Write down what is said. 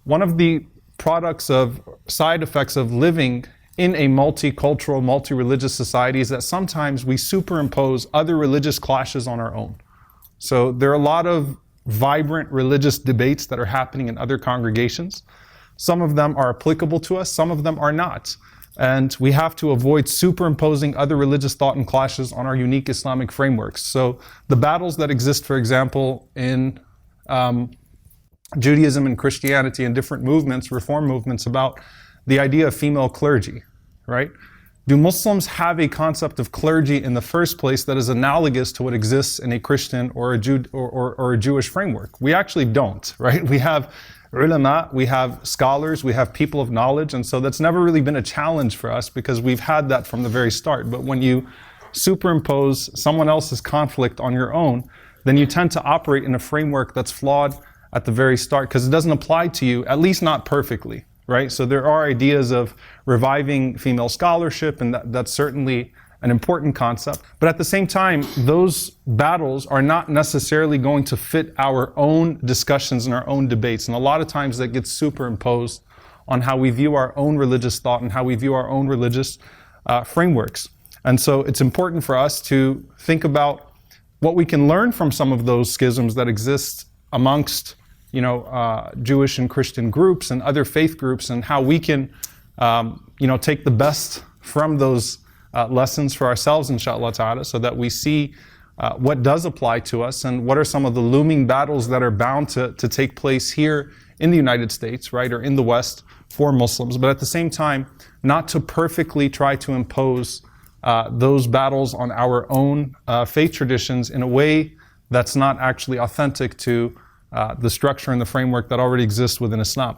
one of the side effects of living in a multicultural, multi-religious society is that sometimes we superimpose other religious clashes on our own. So there are a lot of vibrant religious debates that are happening in other congregations. Some of them are applicable to us, some of them are not. And we have to avoid superimposing other religious thought and clashes on our unique Islamic frameworks. So the battles that exist, for example, in Judaism and Christianity and different movements, reform movements, about the idea of female clergy, right? Do Muslims have a concept of clergy in the first place that is analogous to what exists in a Christian or a Jewish framework? We actually don't, right? We have ulama, we have scholars, we have people of knowledge, and so that's never really been a challenge for us because we've had that from the very start. But when you superimpose someone else's conflict on your own, then you tend to operate in a framework that's flawed at the very start because it doesn't apply to you, at least not perfectly, right? So there are ideas of reviving female scholarship, and that's certainly an important concept. But at the same time, those battles are not necessarily going to fit our own discussions and our own debates. And a lot of times that gets superimposed on how we view our own religious thought and how we view our own religious frameworks. And so it's important for us to think about what we can learn from some of those schisms that exist amongst Jewish and Christian groups and other faith groups, and how we can take the best from those lessons for ourselves, inshallah ta'ala, so that we see what does apply to us and what are some of the looming battles that are bound to take place here in the United States, right, or in the West for Muslims. But at the same time, not to perfectly try to impose those battles on our own faith traditions in a way that's not actually authentic to the structure and the framework that already exists within Islam.